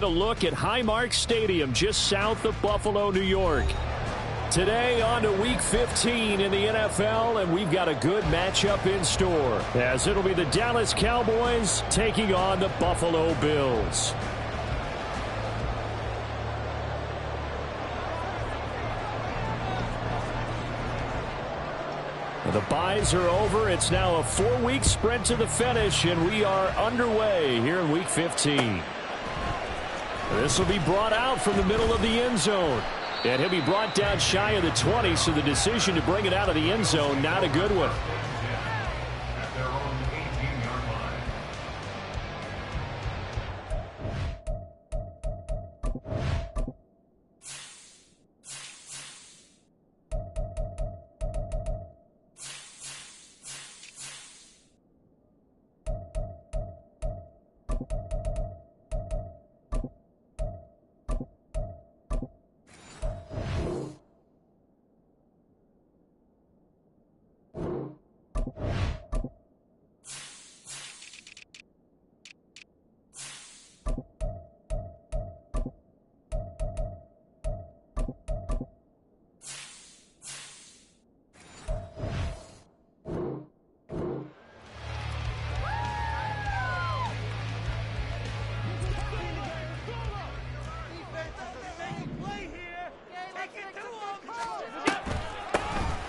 A look at Highmark Stadium just south of Buffalo, New York. Today on to Week 15 in the NFL, and we've got a good matchup in store, as it'll be the Dallas Cowboys taking on the Buffalo Bills. The byes are over. It's now a 4-week sprint to the finish, and we are underway here in Week 15. This will be brought out from the middle of the end zone. And he'll be brought down shy of the 20, so the decision to bring it out of the end zone, not a good one.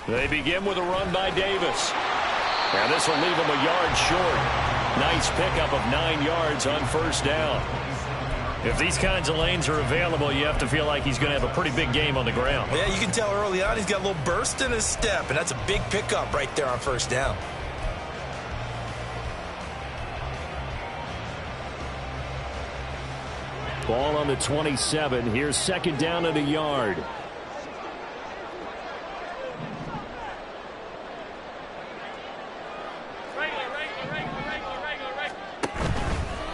They begin with a run by Davis. And this will leave him a yard short. Nice pickup of 9 yards on first down. If these kinds of lanes are available, you have to feel like he's going to have a pretty big game on the ground. Yeah, you can tell early on he's got a little burst in his step, and that's a big pickup right there on first down. Ball on the 27. Here's second down and a yard.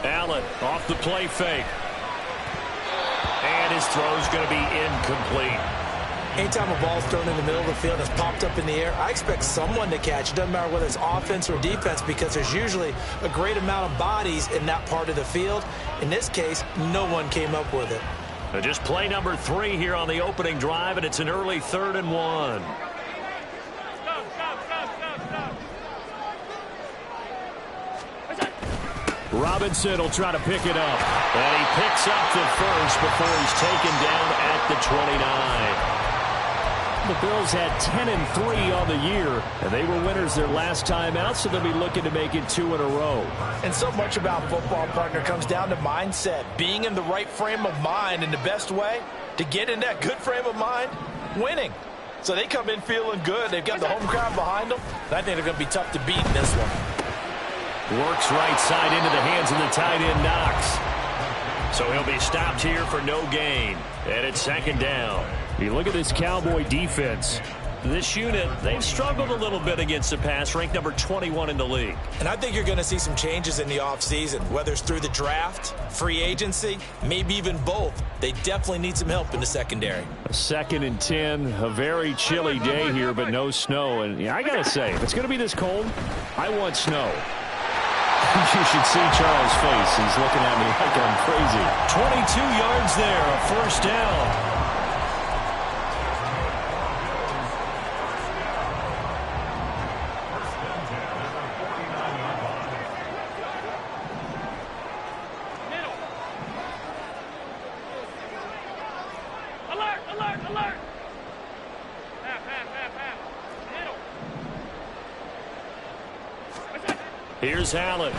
Allen off the play fake. And his throw's going to be incomplete. Anytime a ball's thrown in the middle of the field and it's popped up in the air, I expect someone to catch. It doesn't matter whether it's offense or defense, because there's usually a great amount of bodies in that part of the field. In this case, no one came up with it. Just play number 3 here on the opening drive, and it's an early 3rd and 1. Robinson will try to pick it up. And he picks up the first before he's taken down at the 29. The Bills had 10-3 on the year, and they were winners their last time out, so they'll be looking to make it 2 in a row. And so much about football, partner, comes down to mindset. Being in the right frame of mind, and the best way to get in that good frame of mind, winning. So they come in feeling good. They've got the home crowd behind them. And I think they're going to be tough to beat in this one. Works right side into the hands of the tight end, Knox. So he'll be stopped here for no gain. And it's second down. You look at this Cowboy defense. This unit, they've struggled a little bit against the pass, ranked number 21 in the league. And I think you're going to see some changes in the offseason, whether it's through the draft, free agency, maybe even both. They definitely need some help in the secondary. A 2nd and 10, a very chilly day here, but no snow. And yeah, I got to say, if it's going to be this cold, I want snow. You should see Charles' face. He's looking at me like I'm crazy. 22 yards there, a first down. Alert, alert, alert. Here's Allen.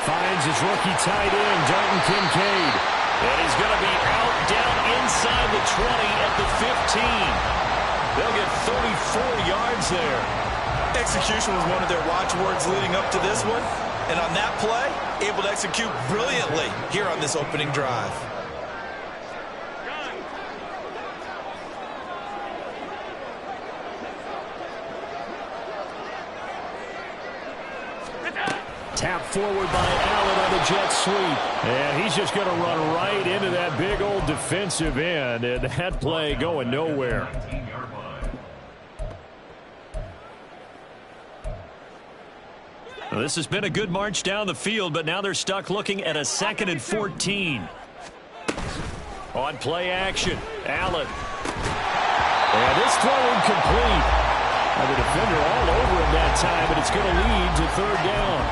Finds his rookie tight end, Dalton Kincaid. And he's going to be out down inside the 20 at the 15. They'll get 34 yards there. Execution was one of their watchwords leading up to this one. And on that play, able to execute brilliantly here on this opening drive. Tap forward by Allen on the jet sweep. And he's just going to run right into that big old defensive end. And that play going nowhere. Well, this has been a good march down the field, but now they're stuck looking at a 2nd and 14. On play action, Allen. And this throw incomplete. And the defender all over him that time, but it's going to lead to 3rd down.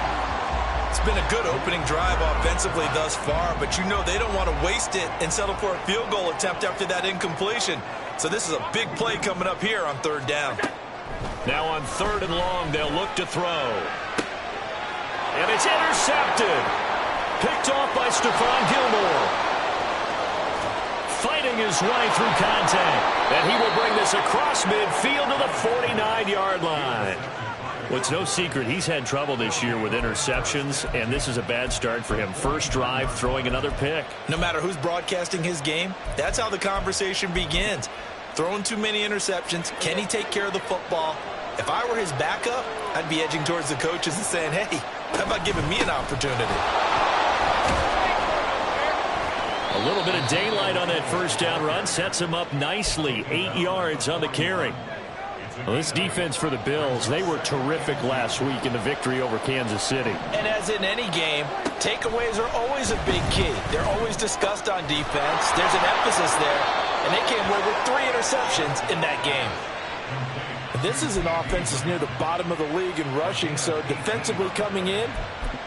It's been a good opening drive offensively thus far, but you know they don't want to waste it and settle for a field goal attempt after that incompletion. So this is a big play coming up here on 3rd down. Now on 3rd and long, they'll look to throw. And it's intercepted. Picked off by Stephon Gilmore. Fighting his way through contact. And he will bring this across midfield to the 49-yard line. Well, it's no secret he's had trouble this year with interceptions, and this is a bad start for him. First drive, throwing another pick. No matter who's broadcasting his game, that's how the conversation begins. Throwing too many interceptions. Can he take care of the football? If I were his backup, I'd be edging towards the coaches and saying, hey, how about giving me an opportunity? A little bit of daylight on that first down run sets him up nicely. 8 yards on the carry. Well, this defense for the Bills, they were terrific last week in the victory over Kansas City. And as in any game, takeaways are always a big key. They're always discussed on defense. There's an emphasis there. And they came away with 3 interceptions in that game. This is an offense that's near the bottom of the league in rushing, so defensively coming in,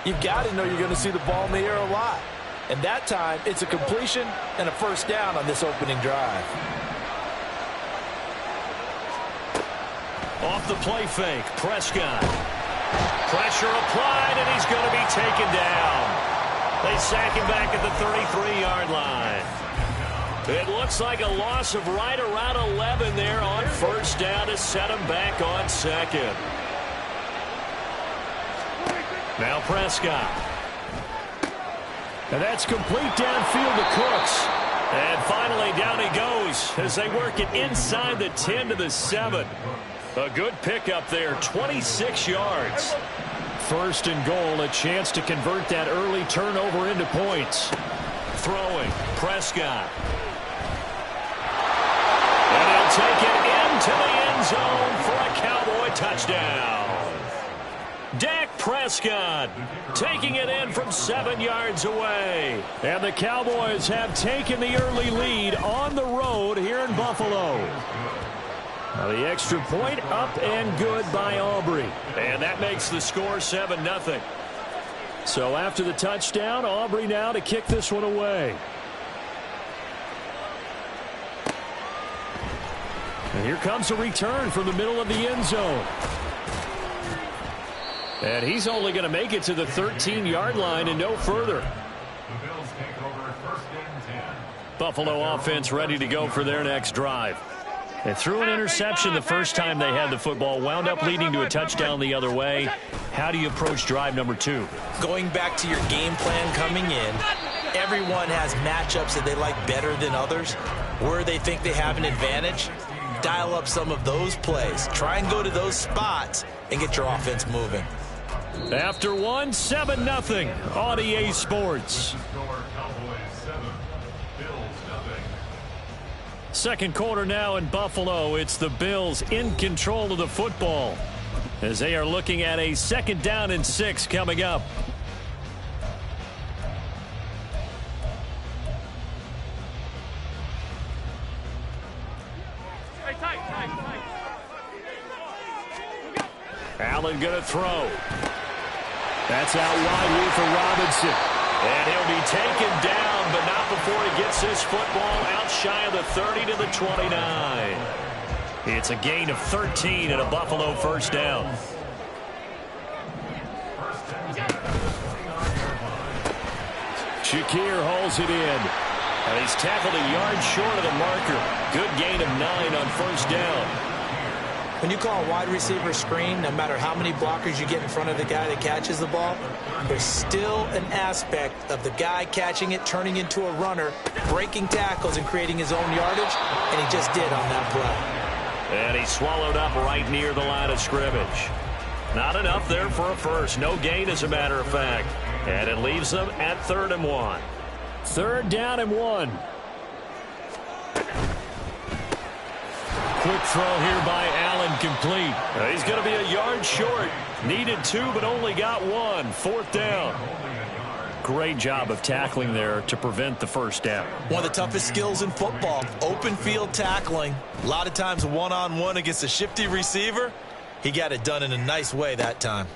you've got to know you're going to see the ball in the air a lot. And that time, it's a completion and a first down on this opening drive. Off the play fake, Prescott. Pressure applied, and he's going to be taken down. They sack him back at the 33-yard line. It looks like a loss of right around 11 there on first down to set him back on 2nd. Now Prescott. And that's complete downfield to Cooks. And finally down he goes as they work it inside the 10 to the 7. A good pickup there, 26 yards. 1st and goal, a chance to convert that early turnover into points. Throwing, Prescott. And he'll take it into the end zone for a Cowboy touchdown. Dak Prescott taking it in from 7 yards away. And the Cowboys have taken the early lead on the road here in Buffalo. Now the extra point up and good by Aubrey. And that makes the score 7-0. So after the touchdown, Aubrey now to kick this one away. And here comes a return from the middle of the end zone. And he's only going to make it to the 13-yard line and no further. Buffalo offense ready to go for their next drive. They threw an interception the first time they had the football, wound up leading to a touchdown the other way. How do you approach drive number 2? Going back to your game plan coming in, everyone has matchups that they like better than others. Where they think they have an advantage, dial up some of those plays. Try and go to those spots and get your offense moving. After 7-0 on EA Sports. Second quarter now in Buffalo. It's the Bills in control of the football as they are looking at a 2nd down and 6 coming up. Allen going to throw. That's out wide here for Robinson. And he'll be taken down, but not before he gets this football out shy of the 30 to the 29. It's a gain of 13 and a Buffalo first down. Shakir holds it in. And he's tackled a yard short of the marker. Good gain of 9 on first down. When you call a wide receiver screen, no matter how many blockers you get in front of the guy that catches the ball, there's still an aspect of the guy catching it, turning into a runner, breaking tackles and creating his own yardage, and he just did on that play. And he swallowed up right near the line of scrimmage. Not enough there for a first. No gain, as a matter of fact. And it leaves them at 3rd and 1. 3rd down and 1. Quick throw here by Allen, complete. He's going to be a yard short. Needed 2, but only got 1. 4th down. Great job of tackling there to prevent the first down. One of the toughest skills in football, open field tackling. A lot of times one-on-one against a shifty receiver. He got it done in a nice way that time.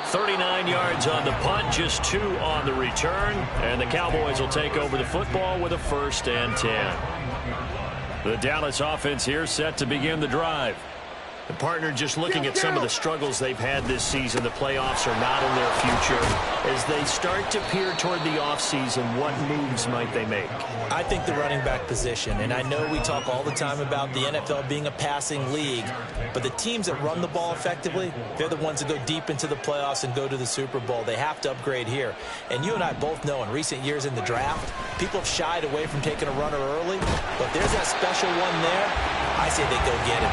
39 yards on the punt, just 2 on the return. And the Cowboys will take over the football with a 1st and 10. The Dallas offense here set to begin the drive. The partner just looking at some of the struggles they've had this season. The playoffs are not in their future. As they start to peer toward the offseason, what moves might they make? I think the running back position, and I know we talk all the time about the NFL being a passing league, but the teams that run the ball effectively, they're the ones that go deep into the playoffs and go to the Super Bowl. They have to upgrade here. And you and I both know in recent years in the draft, people have shied away from taking a runner early, but if there's that special one there, I say they go get it.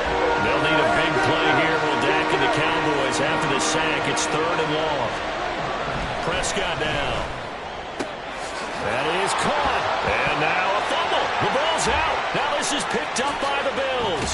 They'll need a big play here. Will Dak and the Cowboys after the sack. It's 3rd and long. Prescott down. That is caught. And now a fumble. The ball's out. Now this is picked up by the Bills.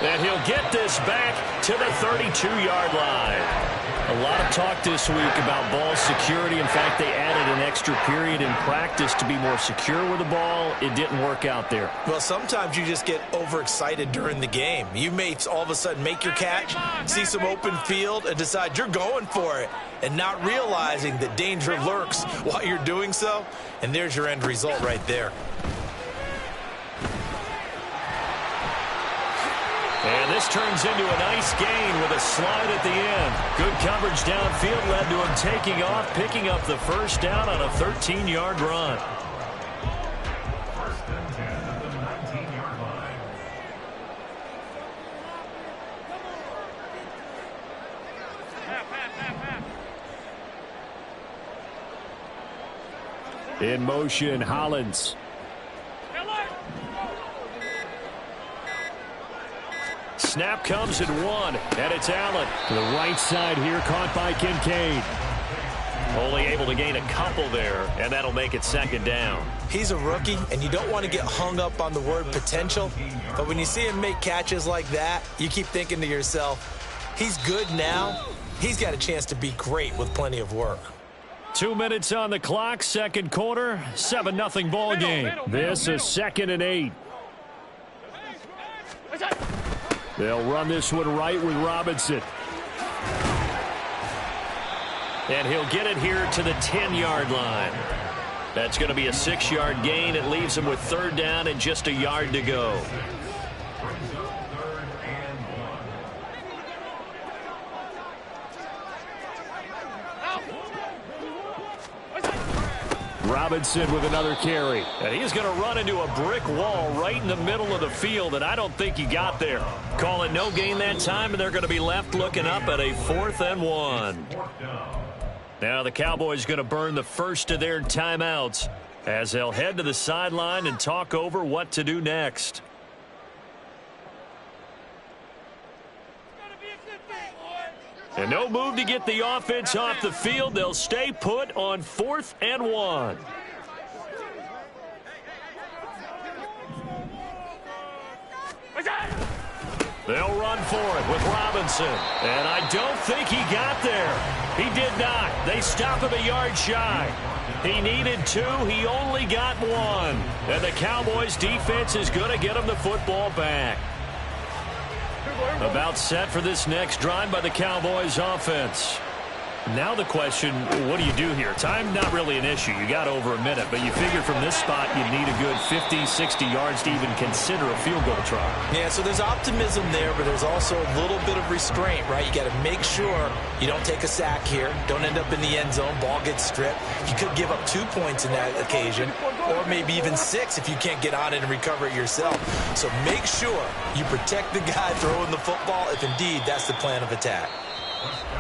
And he'll get this back to the 32-yard line. A lot of talk this week about ball security. In fact, they added an extra period in practice to be more secure with the ball. It didn't work out there. Well, sometimes you just get overexcited during the game. You may all of a sudden make your catch, see some open field, and decide you're going for it, and not realizing that danger lurks while you're doing so. And there's your end result right there. And this turns into a nice gain with a slide at the end. Good coverage downfield led to him taking off, picking up the 1st down on a 13-yard run. In motion, Hollins. Snap comes at 1, and it's Allen. To the right side here, caught by Kincaid. Only able to gain a couple there, and that'll make it 2nd down. He's a rookie, and you don't want to get hung up on the word potential. But when you see him make catches like that, you keep thinking to yourself, he's good now. He's got a chance to be great with plenty of work. 2 minutes on the clock, 2nd quarter, 7-0 ball game. This is 2nd and 8. They'll run this one right with Robinson. And he'll get it here to the 10-yard line. That's going to be a 6-yard gain. It leaves him with 3rd down and just a yard to go. Robinson with another carry. And he's going to run into a brick wall right in the middle of the field, and I don't think he got there. Call it no gain that time, and they're going to be left looking up at a 4th and 1. Now the Cowboys going to burn the first of their timeouts as they'll head to the sideline and talk over what to do next. And no move to get the offense off the field. They'll stay put on 4th and 1. They'll run for it with Robinson. And I don't think he got there. He did not. They stop him a yard shy. He needed 2. He only got 1. And the Cowboys defense is going to get him the football back. About set for this next drive by the Cowboys offense. Now the question, what do you do here? Time not really an issue. You got over a minute, but you figure from this spot you need a good 50, 60 yards to even consider a field goal try. Yeah, so there's optimism there, but there's also a little bit of restraint, right? You got to make sure you don't take a sack here. Don't end up in the end zone. Ball gets stripped. You could give up 2 points in that occasion, or maybe even 6 if you can't get on it and recover it yourself. So make sure you protect the guy throwing the football if indeed that's the plan of attack.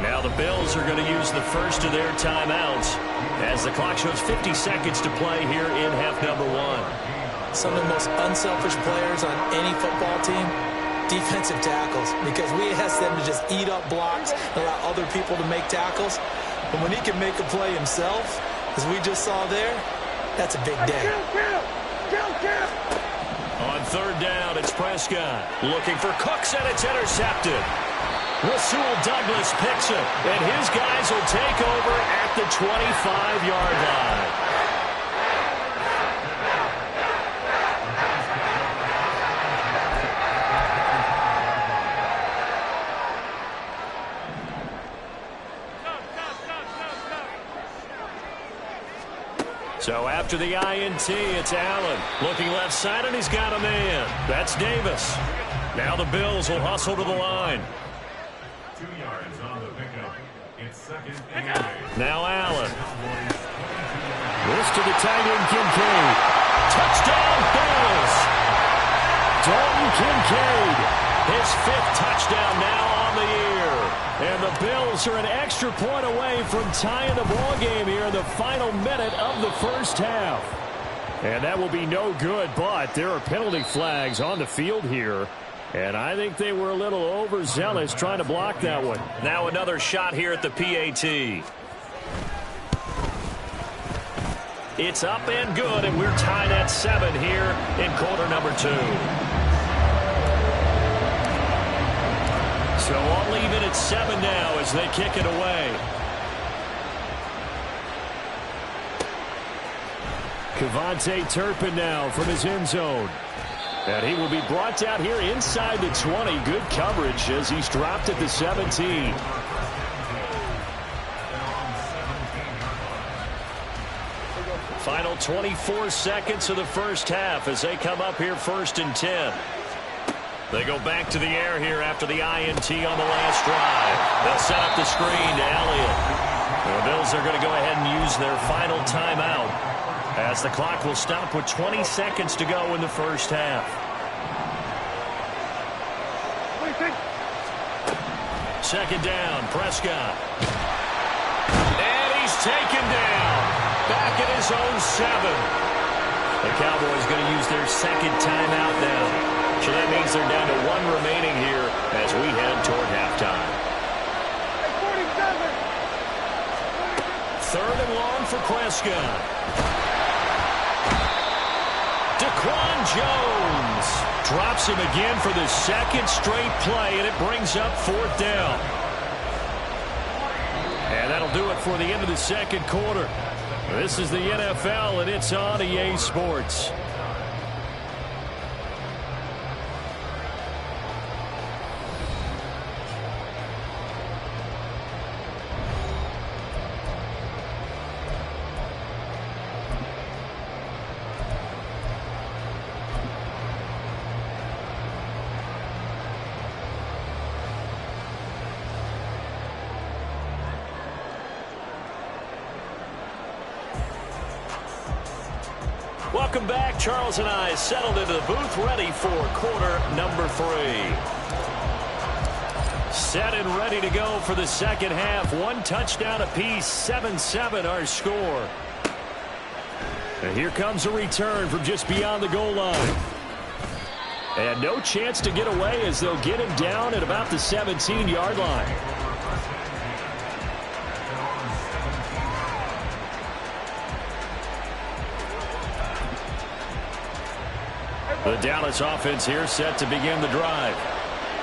Now the Bills are going to use the first of their timeouts as the clock shows 50 seconds to play here in half number 1. Some of the most unselfish players on any football team, defensive tackles, because we ask them to just eat up blocks and allow other people to make tackles. But when he can make a play himself, as we just saw there, that's a big day. On third down. It's Prescott looking for Cooks, and it's intercepted. Rasul Douglas picks it, and his guys will take over at the 25-yard line. So after the INT, it's Allen. Looking left side, and he's got a man. That's Davis. Now the Bills will hustle to the line. 2 yards on the pickup. It's second and 8. Now Allen. This to the tight end, Kincaid. Touchdown, Bills. Dalton Kincaid. His 5th touchdown now on the year. And the Bills are an extra point away from tying the ball game here in the final minute of the first half. And that will be no good, but there are penalty flags on the field here. And I think they were a little overzealous trying to block that one. Now another shot here at the PAT. It's up and good, and we're tied at 7 here in quarter number 2. So all even at 7 now as they kick it away. Kevontae Turpin now from his end zone. And he will be brought down here inside the 20. Good coverage as he's dropped at the 17. Final 24 seconds of the first half as they come up here 1st and 10. They go back to the air here after the INT on the last drive. They'll set up the screen to Elliott. The Bills are going to go ahead and use their final timeout as the clock will stop with 20 seconds to go in the first half. Second down, Prescott. And he's taken down. Back at his own 7. The Cowboys going to use their second timeout now. So that means they're down to 1 remaining here as we head toward halftime. 3rd and long for Prescott. Daquan Jones drops him again for the 2nd straight play, and it brings up 4th down. And that'll do it for the end of the second quarter. This is the NFL, and it's on EA Sports. Welcome back. Charles and I settled into the booth, ready for quarter number 3. Set and ready to go for the second half. 1 touchdown apiece, 7-7 our score. And here comes a return from just beyond the goal line. And no chance to get away as they'll get him down at about the 17-yard line. The Dallas offense here set to begin the drive.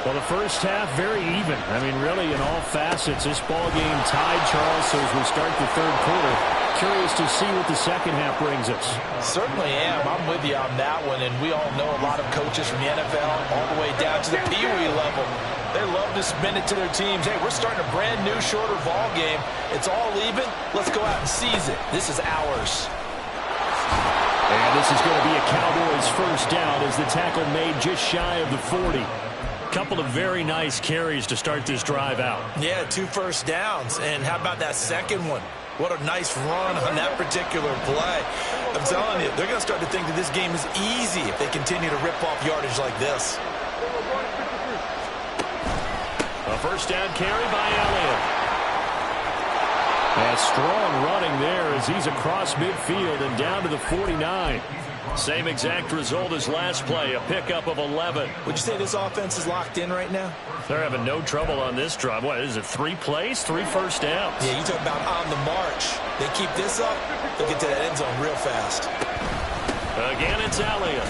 Well, the first half very even. I mean, really in all facets, this ball game tied, Charles, so as we start the third quarter. Curious to see what the second half brings us. Certainly am. I'm with you on that one, and we all know a lot of coaches from the NFL all the way down to the Pee Wee level. They love to spin it to their teams. Hey, we're starting a brand new, shorter ball game. It's all even. Let's go out and seize it. This is ours. And this is going to be a Cowboys first down as the tackle made just shy of the 40. Couple of very nice carries to start this drive out. Yeah, 2 first downs. And how about that second one? What a nice run on that particular play. I'm telling you, they're going to start to think that this game is easy if they continue to rip off yardage like this. A first down carry by Elliott. And strong running there as he's across midfield and down to the 49. Same exact result as last play, a pickup of 11. Would you say this offense is locked in right now? They're having no trouble on this drive. What is it, 3 plays, 3 first downs? Yeah, you talk about on the march. They keep this up, they'll get to that end zone real fast. Again, it's Elliott.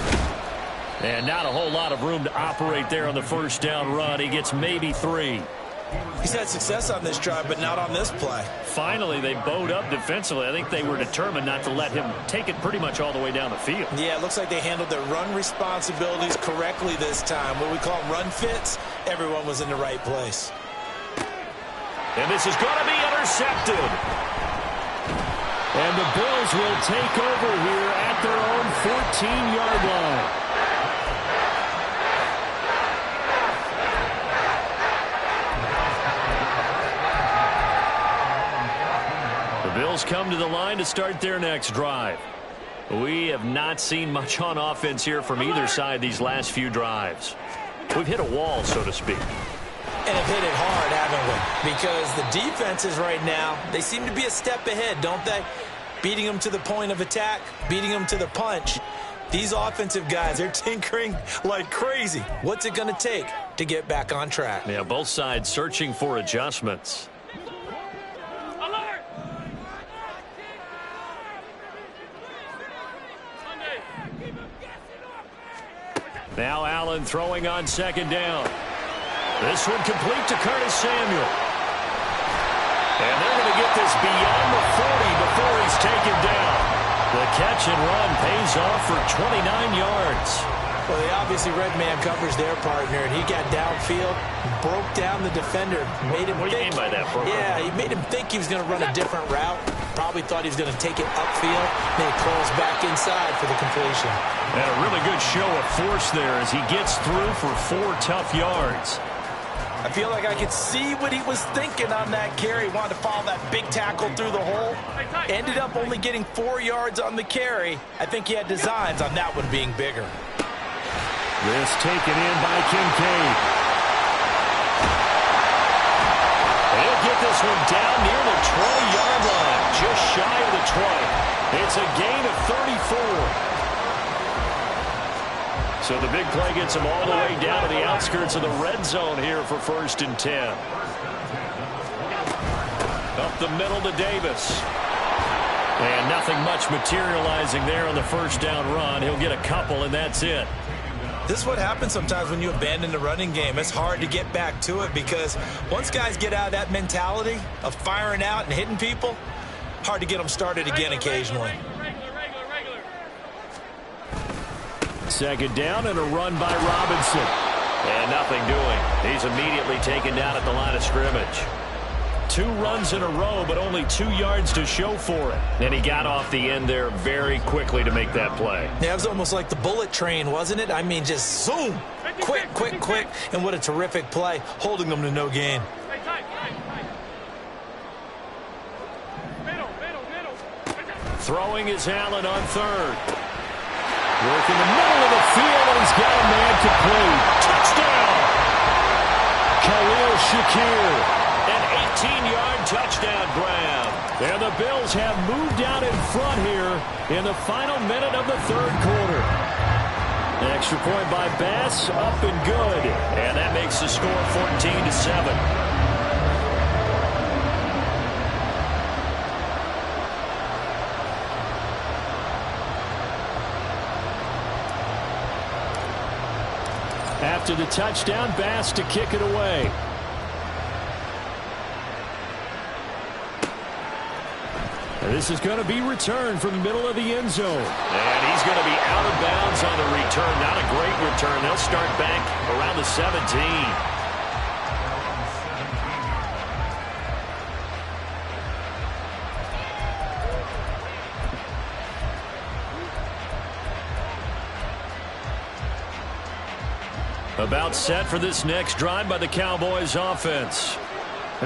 And not a whole lot of room to operate there on the first down run. He gets maybe 3. He's had success on this drive, but not on this play. Finally, they bowed up defensively. I think they were determined not to let him take it pretty much all the way down the field. Yeah, it looks like they handled their run responsibilities correctly this time. What we call run fits, everyone was in the right place. And this is going to be intercepted. And the Bills will take over here at their own 14-yard line. The Bills come to the line to start their next drive. We have not seen much on offense here from either side these last few drives. We've hit a wall, so to speak. And have hit it hard, haven't we? Because the defenses right now, they seem to be a step ahead, don't they? Beating them to the point of attack, beating them to the punch. These offensive guys, they're tinkering like crazy. What's it going to take to get back on track? Yeah, both sides searching for adjustments. Alert! Now Allen throwing on second down. This one complete to Curtis Samuel. And they're going to get this beyond the 40 before he's taken down. The catch and run pays off for 29 yards. Well, they obviously red man covers their partner, and he got downfield, broke down the defender, made him What do you mean by that, bro? Yeah, he made him think he was going to run a different route. Probably thought he was going to take it upfield. Then he curls back inside for the completion. And a really good show of force there as he gets through for 4 tough yards. I feel like I could see what he was thinking on that carry. Wanted to follow that big tackle through the hole. Ended up only getting 4 yards on the carry. I think he had designs on that one being bigger. This taken in by Kincaid. He'll get this one down near the 20-yard line, just shy of the 20. It's a gain of 34. So the big play gets him all the way down to the outskirts of the red zone here for 1st and 10. Up the middle to Davis. And nothing much materializing there on the first down run. He'll get a couple, and that's it. This is what happens sometimes when you abandon the running game. It's hard to get back to it because once guys get out of that mentality of firing out and hitting people, hard to get them started again occasionally. Second down and a run by Robinson. And nothing doing. He's immediately taken down at the line of scrimmage. 2 runs in a row, but only 2 yards to show for it. And he got off the end there very quickly to make that play. Yeah, it was almost like the bullet train, wasn't it? I mean, just zoom. Quick, quick, quick. And what a terrific play, holding them to no gain. Throwing is Allen on third. Work in the middle of the field, and he's got a man complete. Touchdown! Khalil Shakir. An 18-yard touchdown grab. And the Bills have moved out in front here in the final minute of the 3rd quarter. An extra point by Bass, up and good. And that makes the score 14-7. After the touchdown, Bass to kick it away. And this is going to be returned from the middle of the end zone. And he's going to be out of bounds on the return. Not a great return. They'll start back around the 17. About set for this next drive by the Cowboys offense.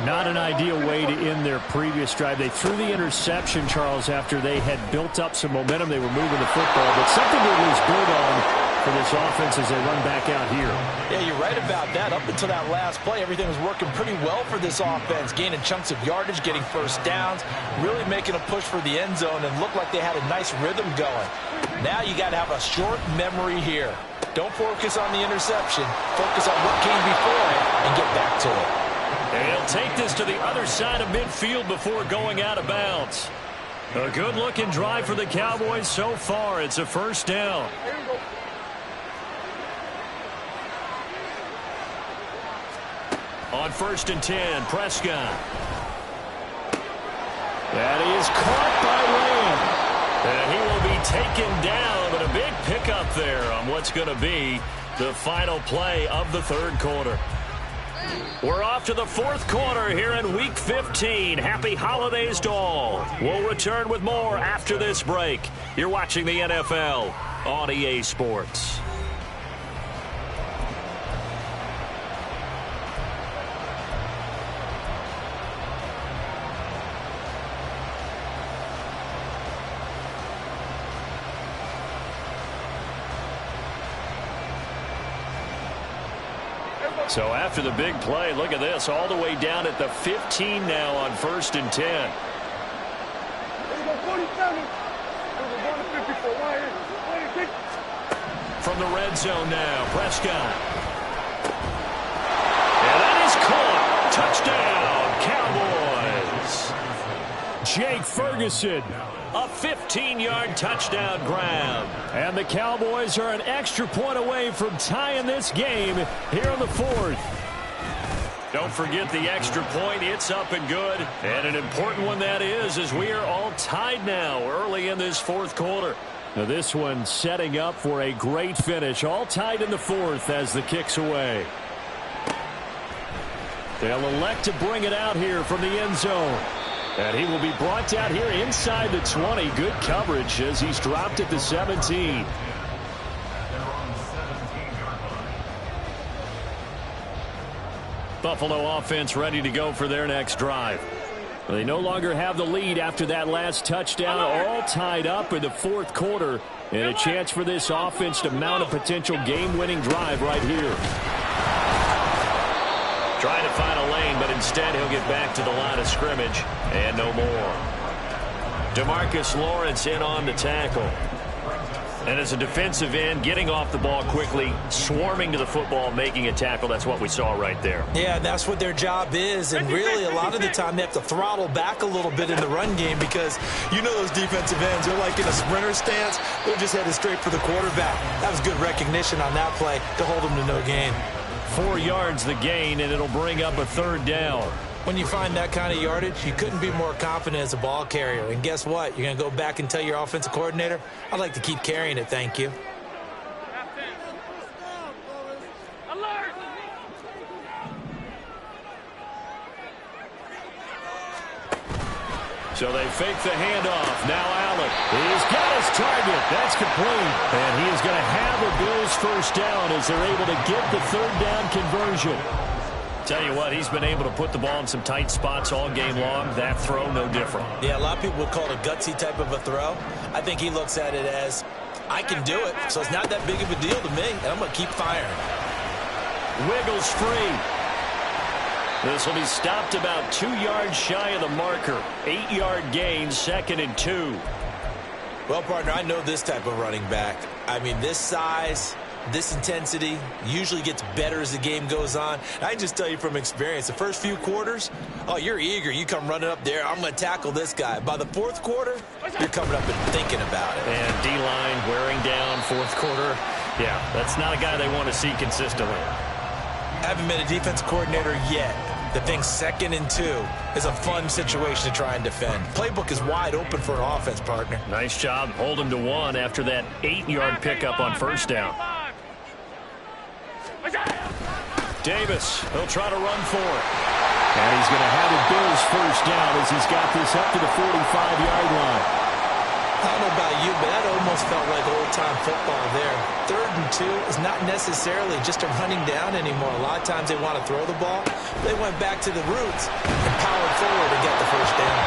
Not an ideal way to end their previous drive. They threw the interception, Charles, after they had built up some momentum. They were moving the football, but something to lose build on for this offense as they run back out here. Yeah, you're right about that. Up until that last play, everything was working pretty well for this offense, gaining chunks of yardage, getting first downs, really making a push for the end zone, and looked like they had a nice rhythm going. Now you got to have a short memory here. Don't focus on the interception. Focus on what came before it and get back to it. And he'll take this to the other side of midfield before going out of bounds. A good-looking drive for the Cowboys so far. It's a first down. On 1st and 10, Prescott. That is caught by Lamb. And he will be taken down, but a big pickup there on what's going to be the final play of the third quarter. We're off to the fourth quarter here in Week 15. Happy holidays to all. We'll return with more after this break. You're watching the NFL on EA Sports. So after the big play, look at this, all the way down at the 15 now on 1st and 10. From the red zone now, Prescott. And that is caught. Touchdown, Cowboys. Jake Ferguson. A 15-yard touchdown grab. And the Cowboys are an extra point away from tying this game here in the fourth. Don't forget the extra point. It's up and good. And an important one that is, as we are all tied now early in this fourth quarter. Now this one setting up for a great finish. All tied in the fourth as the kick's away. They'll elect to bring it out here from the end zone. And he will be brought down here inside the 20. Good coverage as he's dropped at the 17. Buffalo offense ready to go for their next drive. They no longer have the lead after that last touchdown. All tied up in the fourth quarter. And a chance for this offense to mount a potential game-winning drive right here. Trying to find a lane, but instead he'll get back to the line of scrimmage and no more. DeMarcus Lawrence in on the tackle. And as a defensive end, getting off the ball quickly, swarming to the football, making a tackle, that's what we saw right there. Yeah, that's what their job is, and really a lot of the time they have to throttle back a little bit in the run game because you know those defensive ends, they're like in a sprinter stance, they're just headed straight for the quarterback. That was good recognition on that play to hold them to no gain. 4 yards the gain, and it'll bring up a third down. When you find that kind of yardage, you couldn't be more confident as a ball carrier. And guess what? You're going to go back and tell your offensive coordinator, I'd like to keep carrying it, thank you. Alert! So they fake the handoff. Now Allen. He's got his target. That's complete. And he is going to have a Bills first down as they're able to get the third down conversion. Tell you what, he's been able to put the ball in some tight spots all game long. That throw, no different. Yeah, a lot of people would call it a gutsy type of a throw. I think he looks at it as, I can do it, so it's not that big of a deal to me, and I'm going to keep firing. Wiggles free. This will be stopped about 2 yards shy of the marker. 8-yard gain, 2nd and 2. Well, partner, I know this type of running back. I mean, this size, this intensity usually gets better as the game goes on. And I can just tell you from experience, the first few quarters, oh, you're eager. You come running up there, I'm going to tackle this guy. By the fourth quarter, you're coming up and thinking about it. And D-line wearing down fourth quarter. Yeah, that's not a guy they want to see consistently. Haven't been a defensive coordinator yet. The thing 2nd and 2 is a fun situation to try and defend. Playbook is wide open for an offense, partner. Nice job. Hold him to 1 after that 8-yard pickup on first down. Davis, he'll try to run for it. And he's going to have a Bills first down as he's got this up to the 45-yard line. I don't know about you, but that almost felt like old-time football there. 3rd and 2 is not necessarily just a running down anymore. A lot of times they want to throw the ball. They went back to the roots and powered forward and got the first down.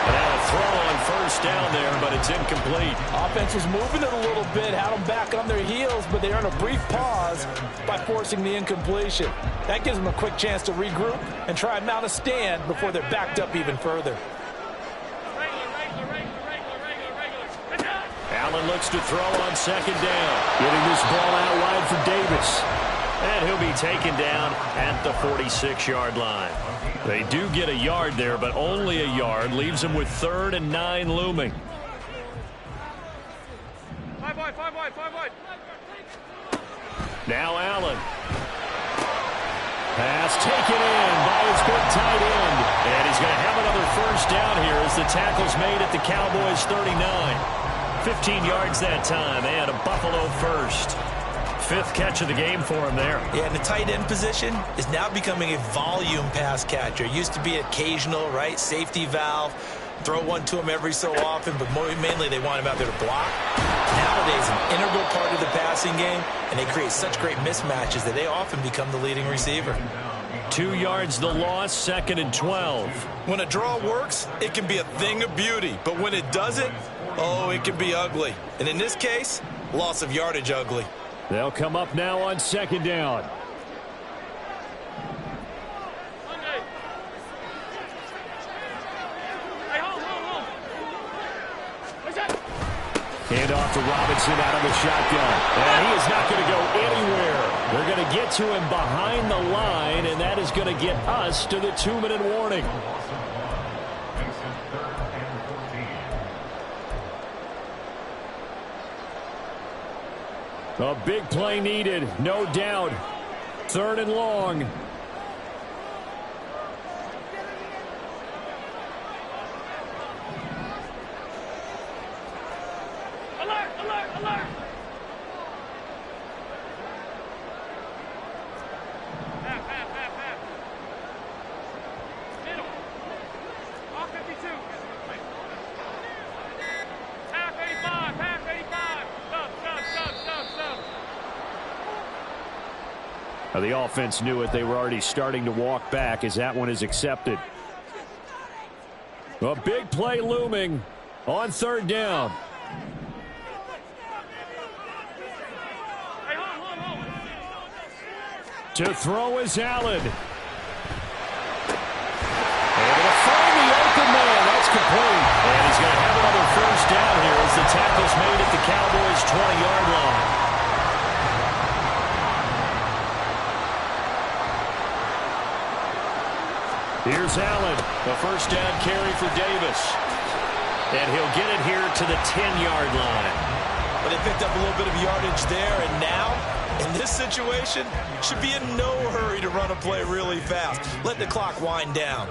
And now a throw on first down there, but it's incomplete. Offense was moving it a little bit, had them back on their heels, but they earned a brief pause by forcing the incompletion. That gives them a quick chance to regroup and try and mount a stand before they're backed up even further. Allen looks to throw on 2nd down. Getting this ball out wide for Davis. And he'll be taken down at the 46-yard line. They do get a yard there, but only a yard. Leaves them with 3rd and 9 looming. 5 wide. Now Allen. Pass taken in by his big tight end. And he's going to have another first down here as the tackle's made at the Cowboys' 39. 15 yards that time and a Buffalo first. Fifth catch of the game for him there. Yeah, and the tight end position is now becoming a volume pass catcher. It used to be occasional, right? Safety valve. Throw one to him every so often, but mainly they want him out there to block. Nowadays, an integral part of the passing game, and they create such great mismatches that they often become the leading receiver. 2 yards the loss, 2nd and 12. When a draw works, it can be a thing of beauty, but when it doesn't, oh, it can be ugly. And in this case, loss of yardage ugly. They'll come up now on 2nd down. Hand off to Robinson out of the shotgun. And he is not going to go anywhere. They're going to get to him behind the line, and that is going to get us to the 2-minute warning. A big play needed, no doubt. 3rd and long. Alert! Alert! Alert! Half, half, half, half. Middle. All 52. Half 85, half 85. Sub. Now the offense knew it. They were already starting to walk back as that one is accepted. A big play looming on 3rd down. To throw is Allen. Able to find the open man. That's complete. And he's going to have another first down here as the tackle's made at the Cowboys' 20-yard line. Here's Allen. A first down carry for Davis. And he'll get it here to the 10-yard line. But they picked up a little bit of yardage there, and now, in this situation, should be in no hurry to run a play really fast. Let the clock wind down.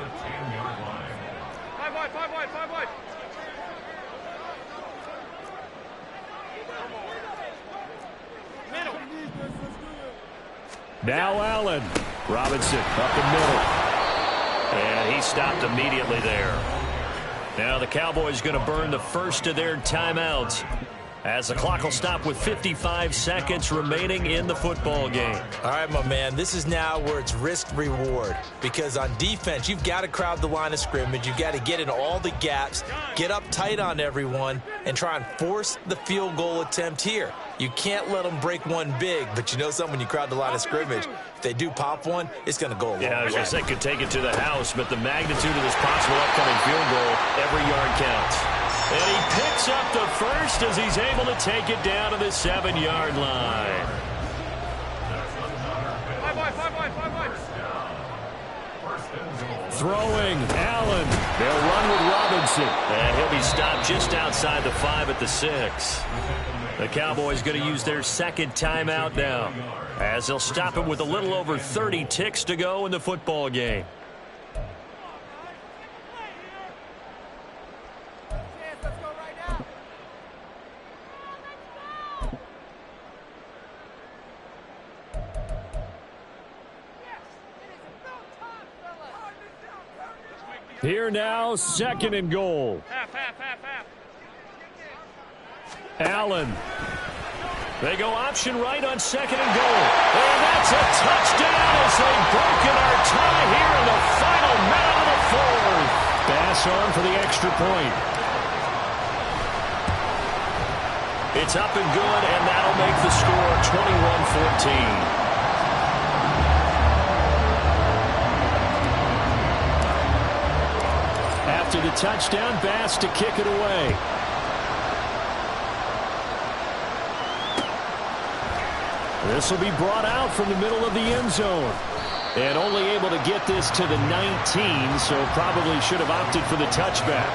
5 wide, 5 wide, 5 wide. Middle. Now Allen. Robinson up the middle. And he stopped immediately there. Now the Cowboys going to burn the first of their timeouts as the clock will stop with 55 seconds remaining in the football game. All right, my man, this is now where it's risk-reward. Because on defense, you've got to crowd the line of scrimmage. You've got to get in all the gaps, get up tight on everyone, and try and force the field goal attempt here. You can't let them break one big, but you know something, when you crowd the line of scrimmage, if they do pop one, it's going to go a long way. Yeah, I was going to say could take it to the house, but the magnitude of this possible upcoming field goal, every yard counts. And he picks up the first as he's able to take it down to the 7-yard line. 5 wide, 5 wide, 5 wide. Throwing, Allen. They'll run with Robinson. And he'll be stopped just outside the 5 at the 6. The Cowboys going to use their second timeout now, as they'll stop him with a little over 30 ticks to go in the football game. Here now, 2nd and goal. Half, half, half, half. Allen. They go option right on 2nd and goal. And that's a touchdown as they've broken our tie here in the final minute of the 4th. Pass on for the extra point. It's up and good, and that'll make the score 21-14. After the touchdown, Bass to kick it away. This will be brought out from the middle of the end zone. And only able to get this to the 19, so probably should have opted for the touchback.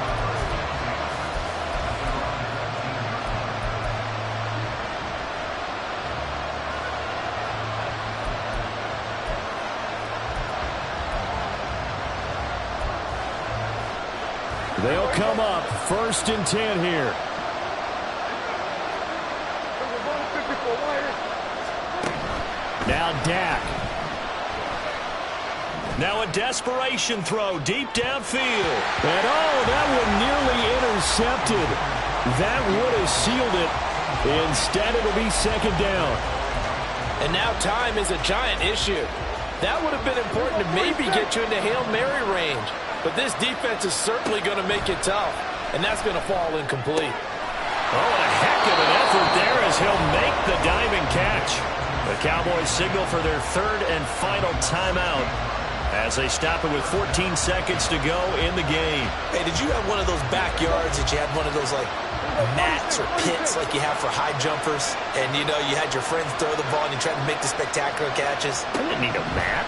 They'll come up 1st and 10 here. Now Dak. Now a desperation throw deep downfield. And that one nearly intercepted. That would have sealed it. Instead, it'll be 2nd down. And now time is a giant issue. That would have been important to maybe get you into Hail Mary range. But this defense is certainly going to make it tough. And that's going to fall incomplete. Oh, a heck of an effort there as he'll make the diving catch. The Cowboys signal for their 3rd and final timeout as they stop it with 14 seconds to go in the game. Hey, did you have one of those backyards that you had one of those, like, mats or pits like you have for high jumpers? And, you know, you had your friends throw the ball and you tried to make the spectacular catches? I didn't need a mat.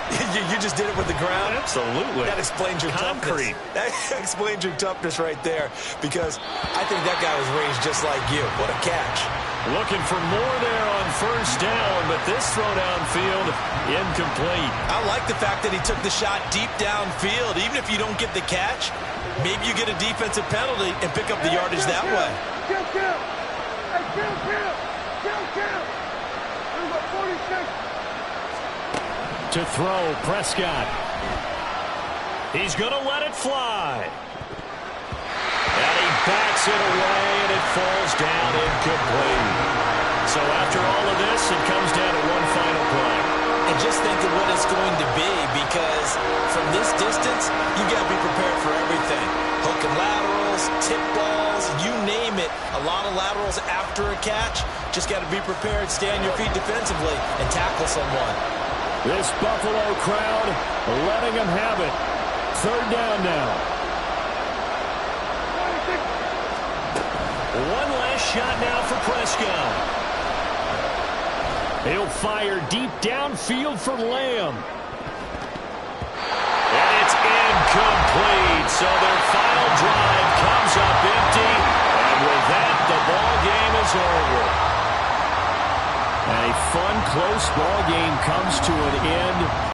you just did it with the ground? Absolutely. That explains your concrete. Toughness. That explains your toughness right there, because I think that guy was raised just like you. What a catch. Looking for more there on 1st down, but this throw downfield incomplete. I like the fact that he took the shot deep downfield. Even if you don't get the catch, maybe you get a defensive penalty and pick up the yardage that way. To throw, Prescott. He's going to let it fly. And he backs it away, and it falls down incomplete. So after all of this, it comes down to one final play. And just think of what it's going to be, because from this distance, you got to be prepared for everything. Hook and laterals, tip balls, you name it. A lot of laterals after a catch. Just got to be prepared, stay on your feet defensively, and tackle someone. This Buffalo crowd letting them have it. 3rd down now. One last shot now for Prescott. He'll fire deep downfield for Lamb. And it's incomplete. So their final drive comes up empty. And with that, the ball game is over. And a fun, close ball game comes to an end.